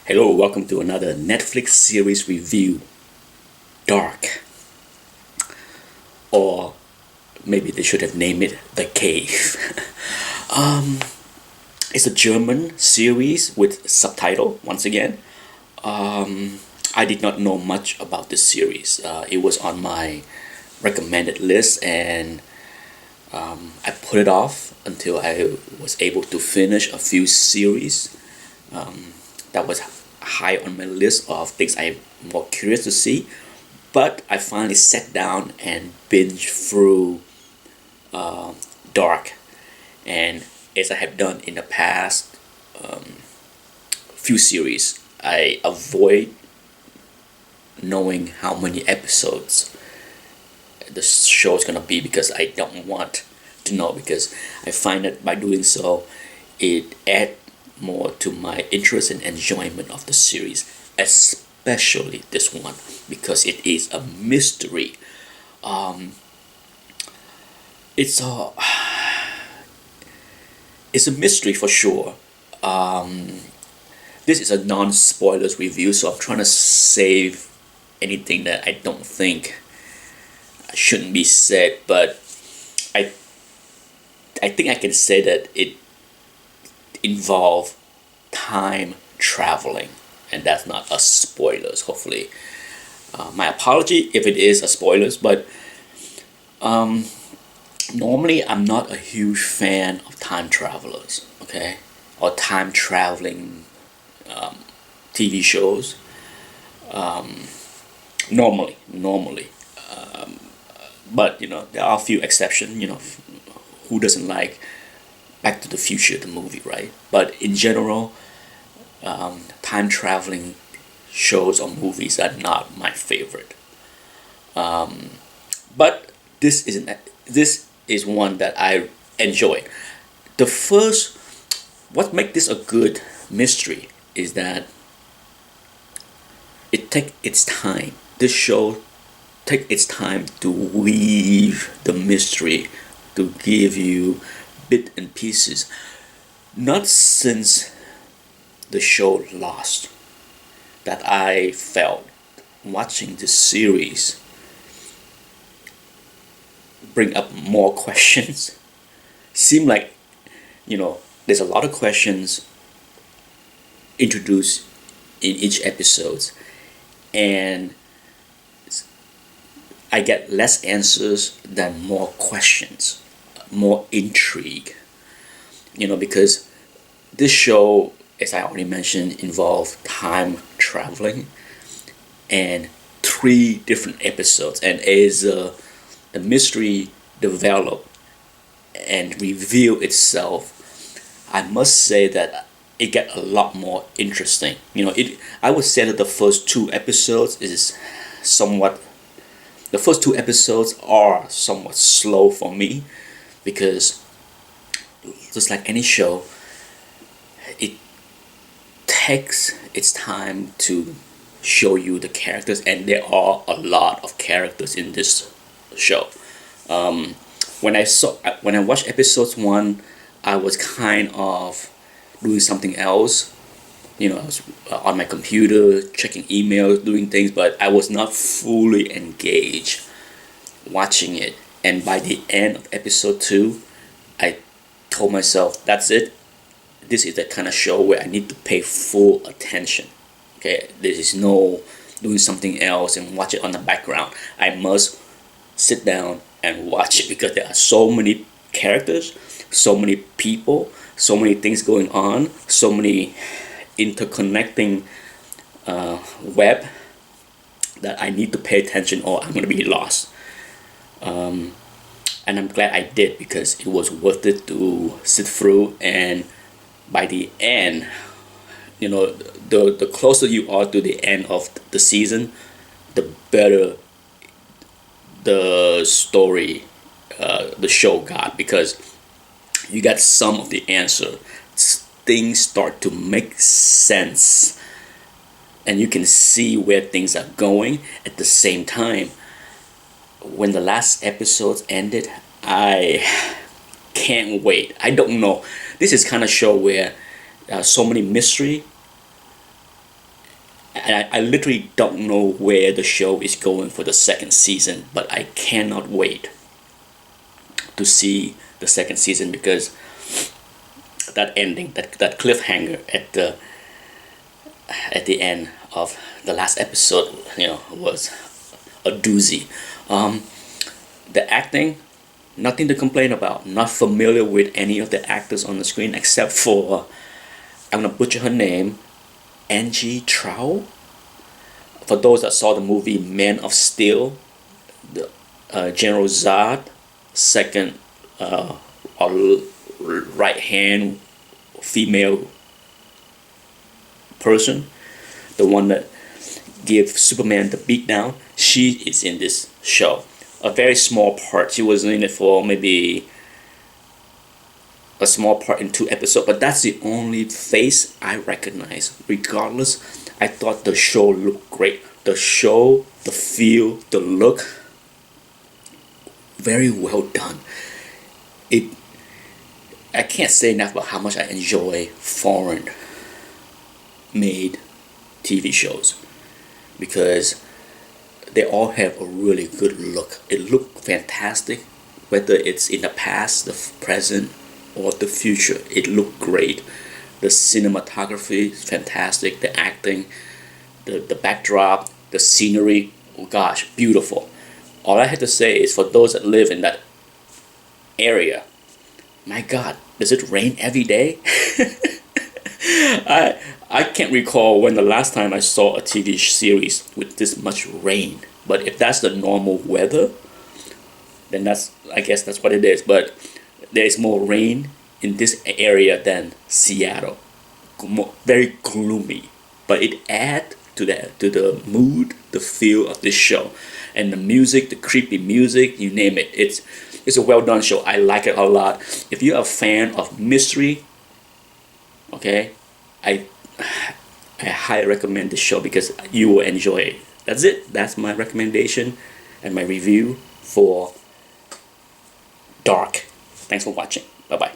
Hello, welcome to another Netflix series review, Dark. Or maybe they should have named it The Cave. um, it's a German series with subtitle, once again. I did not know much about this series. It was on my recommended list and I put it off until I was able to finish a few series that was high on my list of things I'm more curious to see. But I finally sat down and binged through Dark, and as I have done in the past few series, I avoid knowing how many episodes the show is gonna be because I don't want to know, because I find that by doing so, it adds more to my interest and enjoyment of the series, especially this one because it is a mystery. Um, it's a it's a mystery for sure. This is a non-spoilers review, so I'm trying to save anything that I don't think shouldn't be said, but I I think I can say that it involve time traveling, and that's not a spoilers. Hopefully, my apology if it is a spoilers, but um, normally I'm not a huge fan of time travelers, okay, or time traveling um, TV shows. Um, normally, um, but there are a few exceptions. Who doesn't like Back to the Future, the movie, right? But in general, time traveling shows or movies are not my favorite. Um, but this is one that I enjoy. The first, what makes this a good mystery is that it take its time. This show take its time to weave the mystery, to give you bit and pieces. Not since the show Lost that I felt watching this series bring up more questions. Seem like there's a lot of questions introduced in each episode, and I get less answers than more questions, more intrigue. Because this show, as I already mentioned, involved time traveling and three different episodes, and as the mystery developed and reveal itself, I must say that it get a lot more interesting. I would say that somewhat the first two episodes are somewhat slow for me because just like any show, it takes its time to show you the characters, and there are a lot of characters in this show. Um, when I watched episodes one, I was kind of doing something else. I was on my computer checking emails, doing things, but I was not fully engaged watching it. And by the end of episode two, I told myself, "That's it. This is the kind of show where I need to pay full attention. Okay, there is no doing something else and watch it on the background. I must sit down and watch it because there are so many characters, so many people, so many things going on, so many interconnecting web that I need to pay attention or I'm gonna be lost." Um, and I'm glad I did because it was worth it to sit through. And by the end, the closer you are to the end of the season, the better the story, the show got, because you got some of the answer. Things start to make sense, and you can see where things are going. At the same time, when the last episodes ended, I can't wait. I don't know. This is kind of show where so many mystery And I literally don't know where the show is going for the second season, but I cannot wait to see the second season, because that ending, that cliffhanger at the end of the last episode, was a doozy. The acting, nothing to complain about. Not familiar with any of the actors on the screen except for, I'm gonna butcher her name, Angie Trout. For those that saw the movie Man of Steel, the General Zod, second right hand female person, the one that gave Superman the beatdown, she is in this show. A very small part. She was in it for maybe a small part in 2 episodes, but that's the only face I recognize. Regardless, I thought the show looked great. The show, the feel, the look, very well done. I can't say enough about how much I enjoy foreign made TV shows, because they all have a really good look. It looked fantastic, whether it's in the past, the present, or the future. It looked great. The cinematography is fantastic. The acting, the backdrop, the scenery, oh gosh, beautiful. All I had to say is, for those that live in that area, my God, does it rain every day? I can't recall when the last time I saw a TV series with this much rain. But if that's the normal weather, then I guess that's what it is. But there is more rain in this area than Seattle. Very gloomy, but it adds to the mood, the feel of this show, and the music, the creepy music, you name it. It's a well done show. I like it a lot. If you're a fan of mystery, okay, I highly recommend this show, because you will enjoy it. That's it. That's my recommendation and my review for Dark. Thanks for watching. Bye bye.